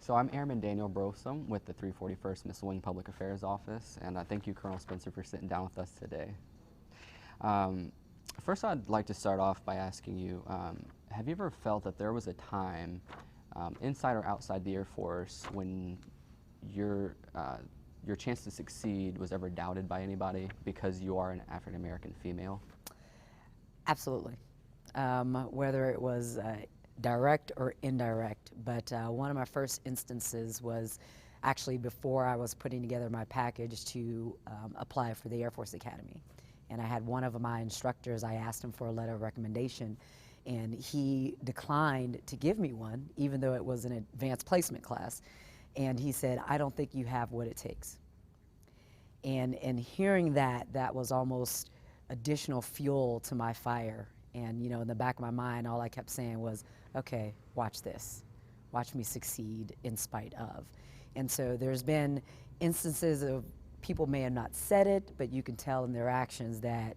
So I'm Airman Daniel Brosam with the 341st Missile Wing Public Affairs Office, and thank you, Colonel Spencer, for sitting down with us today. First, I'd like to start off by asking you, have you ever felt that there was a time, inside or outside the Air Force, when your chance to succeed was ever doubted by anybody because you are an African American female? Absolutely. Whether it was direct or indirect, but one of my first instances was actually before I was putting together my package to apply for the Air Force Academy. And I had one of my instructors, I asked him for a letter of recommendation, and he declined to give me one, even though it was an advanced placement class. And he said, "I don't think you have what it takes." And hearing that, that was almost additional fuel to my fire. And, you know, in the back of my mind, all I kept saying was, okay, watch this. Watch me succeed in spite of. And so there's been instances of people may have not said it, but you can tell in their actions that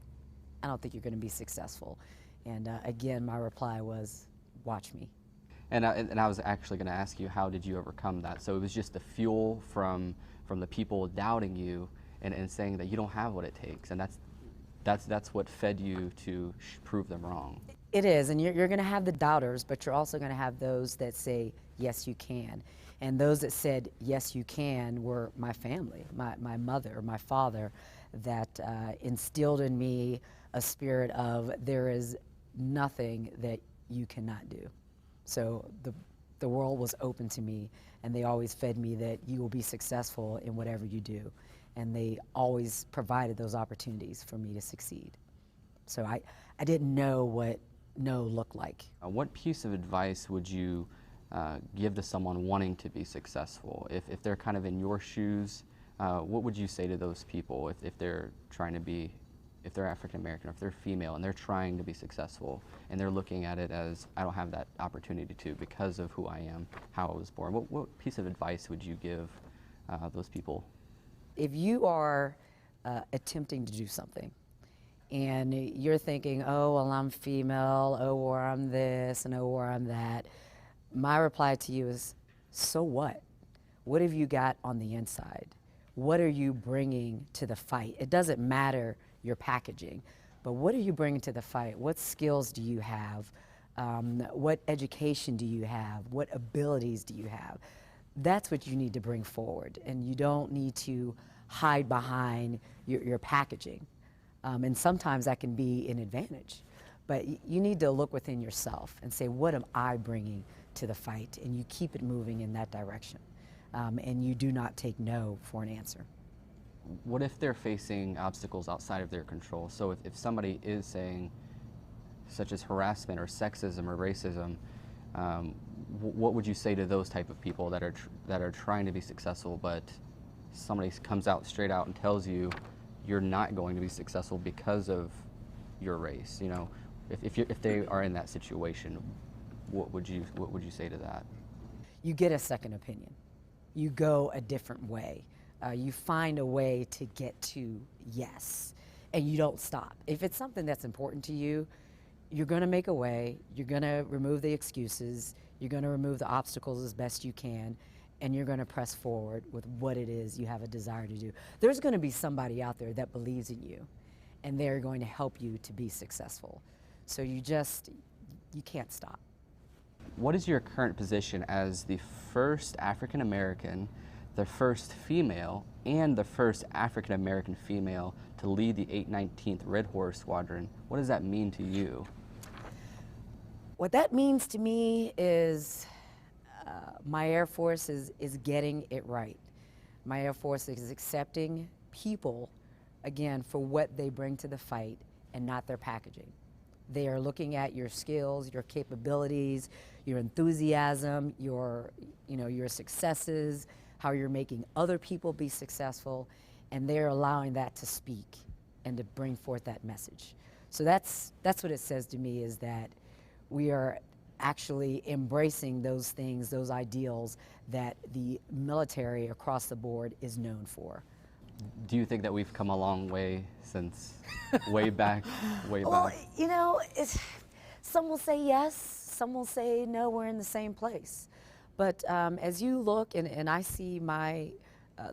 I don't think you're going to be successful. And again, my reply was, watch me. And I was actually going to ask you, how did you overcome that? So it was just the fuel from the people doubting you and saying that you don't have what it takes, and that's what fed you to prove them wrong. It is, and you're going to have the doubters, but you're also going to have those that say, yes, you can. And those that said, yes, you can, were my family, my mother, my father, that instilled in me a spirit of there is nothing that you cannot do. So the world was open to me, and they always fed me that you will be successful in whatever you do. And they always provided those opportunities for me to succeed. So I didn't know what no looked like. What piece of advice would you give to someone wanting to be successful? If they're kind of in your shoes, what would you say to those people if they're trying to be, if they're African American or if they're female and they're trying to be successful and they're looking at it as, I don't have that opportunity to because of who I am, how I was born? What piece of advice would you give those people? If you are attempting to do something and you're thinking, oh, well, I'm female, oh, or I'm this, and oh, or I'm that, my reply to you is, so what? What have you got on the inside? What are you bringing to the fight? It doesn't matter your packaging, but what are you bringing to the fight? What skills do you have? What education do you have? What abilities do you have? That's what you need to bring forward, and you don't need to hide behind your packaging. And sometimes that can be an advantage, but you need to look within yourself and say, what am I bringing to the fight? And you keep it moving in that direction, and you do not take no for an answer. What if they're facing obstacles outside of their control? So if somebody is saying, such as harassment or sexism or racism, what would you say to those type of people that are trying to be successful, but somebody comes out straight out and tells you you're not going to be successful because of your race? You know, if they are in that situation, what would you say to that? You get a second opinion. You go a different way. You find a way to get to yes, and you don't stop. If it's something that's important to you, you're going to make a way. You're going to remove the excuses. You're going to remove the obstacles as best you can, and you're going to press forward with what it is you have a desire to do. There's going to be somebody out there that believes in you, and they're going to help you to be successful. So you can't stop. What is your current position as the first African American, the first female, and the first African American female to lead the 819th Red Horse Squadron? What does that mean to you? What that means to me is my Air Force is getting it right. My Air Force is accepting people, again, for what they bring to the fight and not their packaging. They are looking at your skills, your capabilities, your enthusiasm, your successes, how you're making other people be successful, and they're allowing that to speak and to bring forth that message. So that's what it says to me, is that we are actually embracing those things, those ideals that the military across the board is known for. Do you think that we've come a long way since way back? Well, you know, some will say yes, some will say no, we're in the same place. But as you look and I see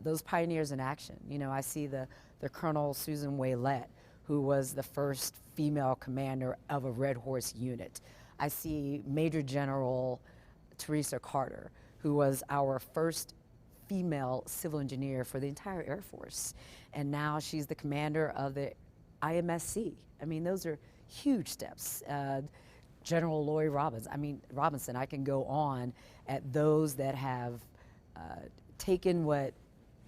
those pioneers in action, you know, I see the Colonel Susan Waylett, who was the first female commander of a Red Horse unit. I see Major General Teresa Carter, who was our first female civil engineer for the entire Air Force. And now she's the commander of the IMSC. I mean, those are huge steps. General Lori Robinson, I can go on at those that have taken what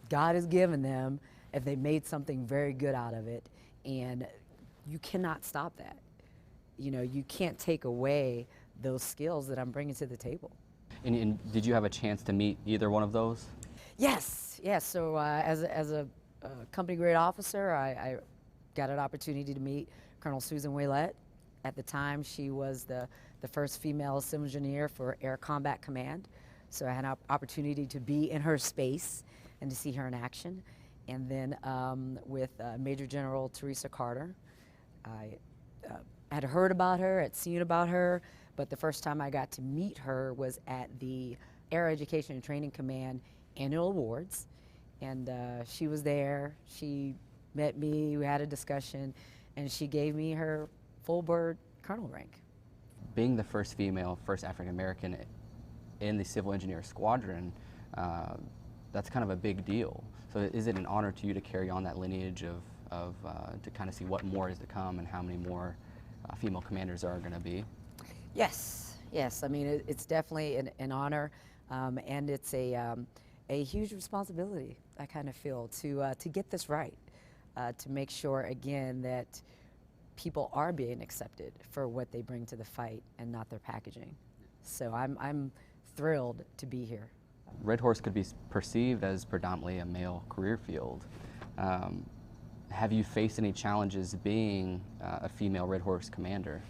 God has given them, if they made something very good out of it, and you cannot stop that. You know, you can't take away those skills that I'm bringing to the table. And did you have a chance to meet either one of those? Yes, yes. So as a company grade officer, I got an opportunity to meet Colonel Susan Waylett. At the time, she was the first female civil engineer for Air Combat Command. So I had an opportunity to be in her space and to see her in action. And then with Major General Teresa Carter, I had heard about her, had seen about her, but the first time I got to meet her was at the Air Education and Training Command Annual Awards. And she was there, she met me, we had a discussion, and she gave me her full bird colonel rank. Being the first female, first African American in the Civil Engineer Squadron, that's kind of a big deal. So is it an honor to you to carry on that lineage to kind of see what more is to come and how many more female commanders there are going to be? Yes, yes. I mean, it's definitely an honor, and it's a huge responsibility, I kind of feel, to get this right, to make sure, again, that people are being accepted for what they bring to the fight and not their packaging. So I'm thrilled to be here. Red Horse could be perceived as predominantly a male career field. Have you faced any challenges being a female Red Horse commander?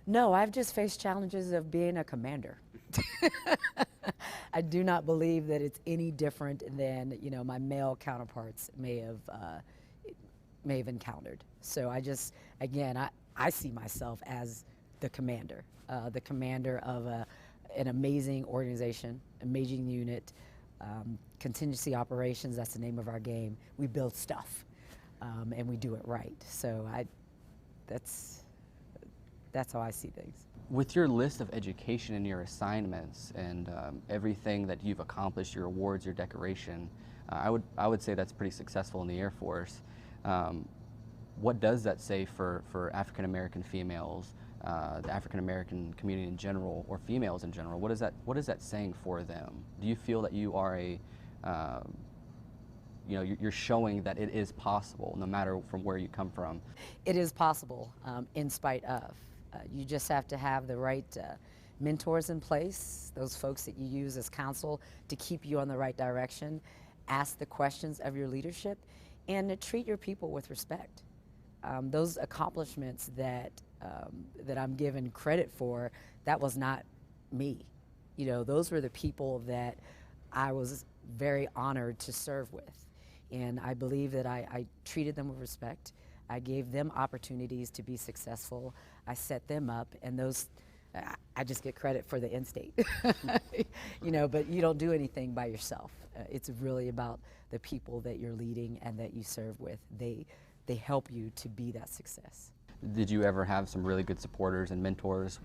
No, I've just faced challenges of being a commander. I do not believe that it's any different than, you know, my male counterparts may have encountered. So I see myself as the commander of an amazing organization, amazing unit, contingency operations. That's the name of our game. We build stuff, and we do it right. So that's how I see things. With your list of education and your assignments and everything that you've accomplished, your awards, your decoration, I would say that's pretty successful in the Air Force. What does that say for African American females, the African American community in general, or females in general? What is that saying for them? Do you feel that you are you're showing that it is possible, no matter from where you come from? It is possible, in spite of. You just have to have the right mentors in place, those folks that you use as counsel to keep you on the right direction, ask the questions of your leadership, and to treat your people with respect. Those accomplishments that I'm given credit for, that was not me. You know, those were the people that I was very honored to serve with. And I believe that I treated them with respect. I gave them opportunities to be successful. I set them up, and I just get credit for the end state. You know, but you don't do anything by yourself. It's really about the people that you're leading and that you serve with. They help you to be that success. Did you ever have some really good supporters and mentors,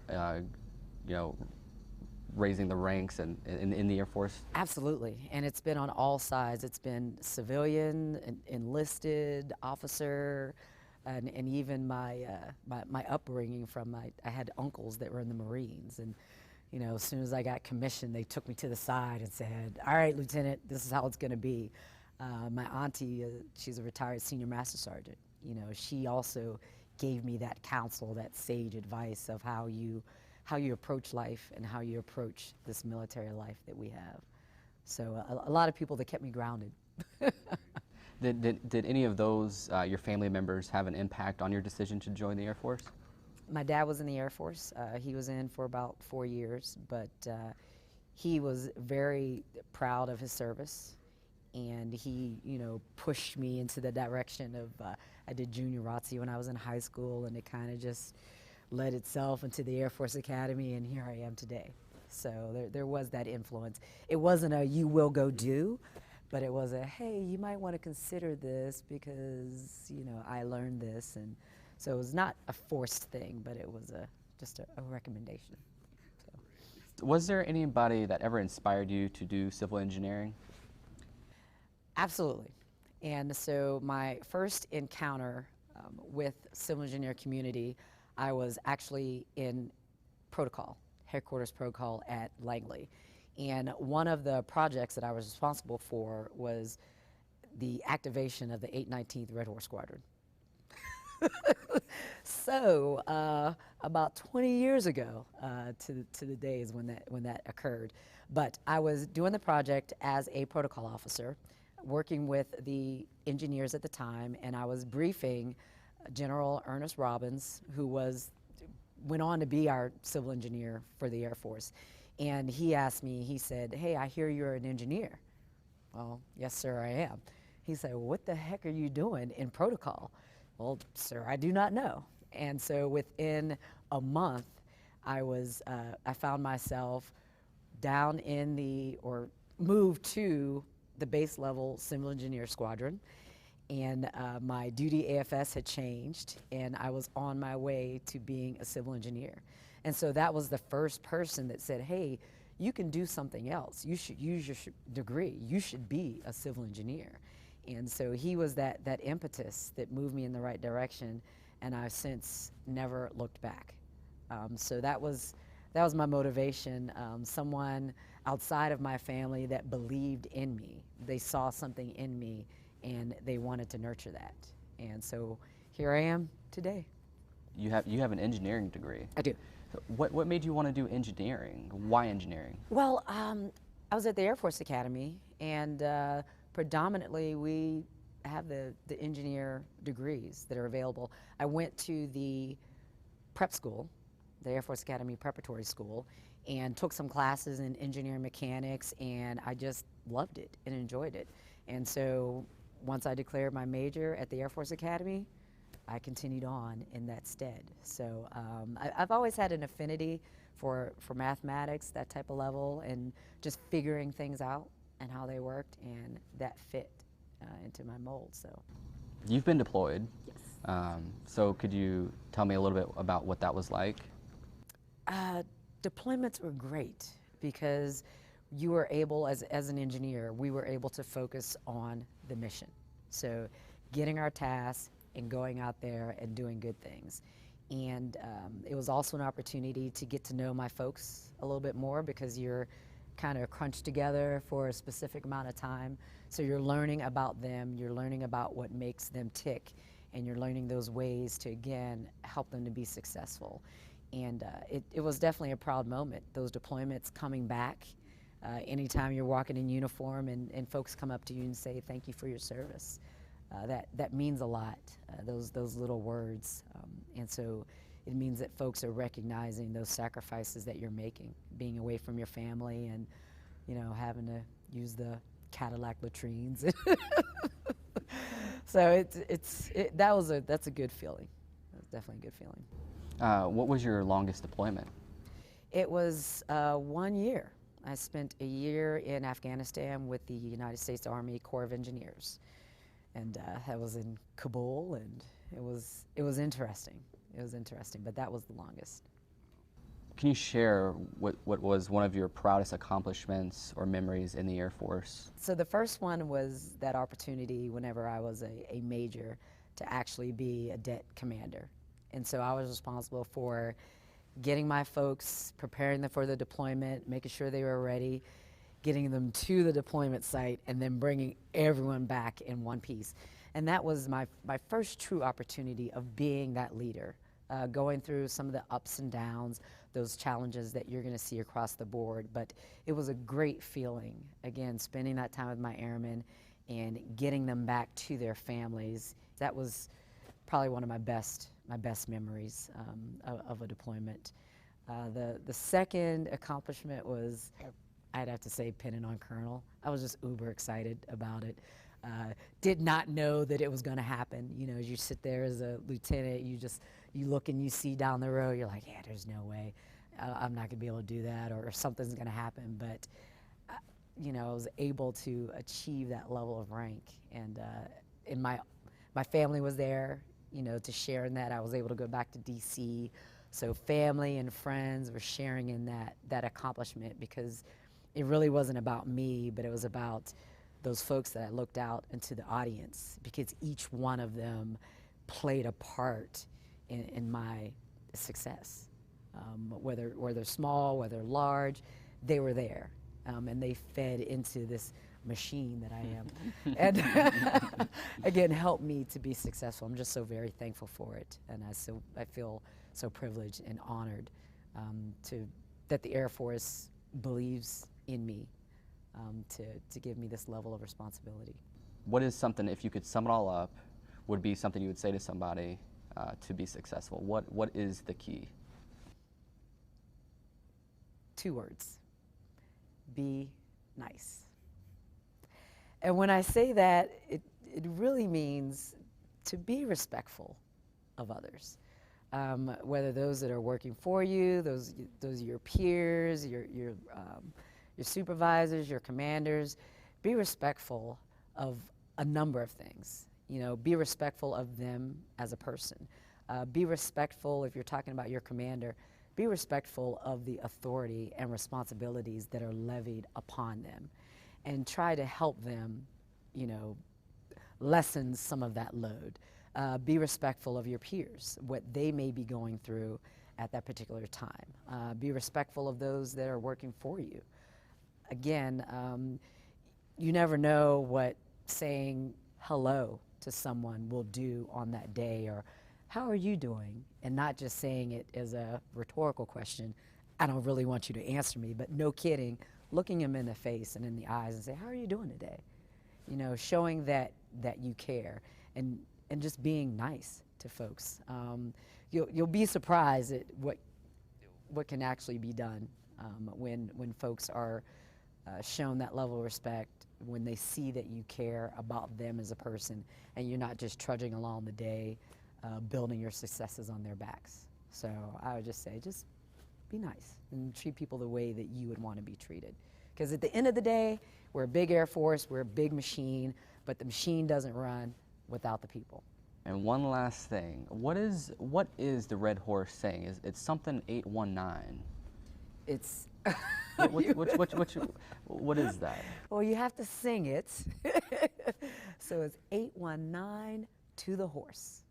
raising the ranks in the Air Force? Absolutely, and it's been on all sides. It's been civilian, enlisted, officer, and even my upbringing I had uncles that were in the Marines, and you know, as soon as I got commissioned, they took me to the side and said, "All right, Lieutenant, this is how it's going to be." My auntie, she's a retired senior master sergeant. You know, she also gave me that counsel, that sage advice of how you approach life and how you approach this military life that we have. So a lot of people that kept me grounded. Did any of those, your family members, have an impact on your decision to join the Air Force? My dad was in the Air Force. He was in for about 4 years, but he was very proud of his service. And he, you know, pushed me into the direction of, I did junior ROTC when I was in high school, and it kind of just led itself into the Air Force Academy, and here I am today. So there was that influence. It wasn't a you will go do, but it was a hey, you might want to consider this because I learned this, and so it was not a forced thing, but it was just a recommendation. So. Was there anybody that ever inspired you to do civil engineering? Absolutely. And so my first encounter with civil engineer community, I was actually in protocol, headquarters protocol at Langley. And one of the projects that I was responsible for was the activation of the 819th Red Horse Squadron. So about 20 years ago to the days when that occurred. But I was doing the project as a protocol officer, working with the engineers at the time, and I was briefing General Ernest Robbins, who went on to be our civil engineer for the Air Force. And he asked me, he said, hey, I hear you're an engineer. Well, yes, sir, I am. He said, well, what the heck are you doing in protocol? Well, sir, I do not know. And so within a month, I found myself down or moved to the base level civil engineer squadron. And my duty AFS had changed, and I was on my way to being a civil engineer. And so that was the first person that said, hey, you can do something else. You should use your degree. You should be a civil engineer. And so he was that impetus that moved me in the right direction, and I've since never looked back. So that was my motivation. Someone outside of my family that believed in me. They saw something in me, and they wanted to nurture that. And so here I am today. You have an engineering degree. I do. What made you want to do engineering? Why engineering? Well, I was at the Air Force Academy, and predominantly we have the engineer degrees that are available. I went to the prep school, the Air Force Academy Preparatory School, and took some classes in engineering mechanics, and I just loved it and enjoyed it. And so once I declared my major at the Air Force Academy, I continued on in that stead. So I've always had an affinity for mathematics, that type of level, and just figuring things out and how they worked, and that fit into my mold. So you've been deployed. Yes. So could you tell me a little bit about what that was like? Deployments were great because you were able, as an engineer, we were able to focus on the mission. So getting our tasks and going out there and doing good things. And it was also an opportunity to get to know my folks a little bit more because you're kind of crunched together for a specific amount of time. So you're learning about them, you're learning about what makes them tick, and you're learning those ways to, again, help them to be successful. And it was definitely a proud moment, those deployments coming back. Anytime you're walking in uniform and folks come up to you and say, thank you for your service. That means a lot, those little words. And so it means that folks are recognizing those sacrifices that you're making, being away from your family and, having to use the Cadillac latrines. So that's a good feeling. That's definitely a good feeling. What was your longest deployment? It was 1 year. I spent a year in Afghanistan with the United States Army Corps of Engineers. And that was in Kabul, and it was interesting. It was interesting, but that was the longest. Can you share what was one of your proudest accomplishments or memories in the Air Force? So the first one was that opportunity whenever I was a major to actually be a det commander. And so I was responsible for getting my folks, preparing them for the deployment, making sure they were ready, getting them to the deployment site, and then bringing everyone back in one piece. And that was my first true opportunity of being that leader, going through some of the ups and downs, those challenges that you're going to see across the board. But it was a great feeling, again, spending that time with my airmen and getting them back to their families. That was probably one of my best memories of a deployment. The second accomplishment was, I'd have to say, pinning on Colonel. I was just uber excited about it. Did not know that it was going to happen. As you sit there as a lieutenant, you look and you see down the road, you're like, yeah, there's no way. I'm not going to be able to do that, or something's going to happen. But, you know, I was able to achieve that level of rank. And my family was there, you know, to share in that. I was able to go back to D.C., so family and friends were sharing in that accomplishment, because it really wasn't about me, but it was about those folks that I looked out into the audience, because each one of them played a part in my success. Whether small, whether large, they were there, and they fed into this machine that I am, and again, helped me to be successful. I'm just so very thankful for it, and I feel so privileged and honored that the Air Force believes in me, to give me this level of responsibility. What is something, if you could sum it all up, would be something you would say to somebody to be successful? What is the key? 2 words: be nice. And when I say that, it really means to be respectful of others, whether those that are working for you, those your peers, your supervisors, your commanders. Be respectful of a number of things. You know, be respectful of them as a person. Be respectful, if you're talking about your commander, be respectful of the authority and responsibilities that are levied upon them, and try to help them, you know, lessen some of that load. Be respectful of your peers, what they may be going through at that particular time. Be respectful of those that are working for you. Again, you never know what saying hello to someone will do on that day, or how are you doing, and not just saying it as a rhetorical question. I don't really want you to answer me, but no kidding, looking them in the face and in the eyes and say, how are you doing today? You know, showing that you care, and just being nice to folks. You'll be surprised at what can actually be done when folks are shown that level of respect, when they see that you care about them as a person, and you're not just trudging along the day, building your successes on their backs. So I would just say, just be nice and treat people the way that you would want to be treated. Because at the end of the day, we're a big Air Force, we're a big machine, but the machine doesn't run without the people. And one last thing, what is the Red Horse saying? It's something 819. It's what is that? Well, you have to sing it. So it's 819 to the horse.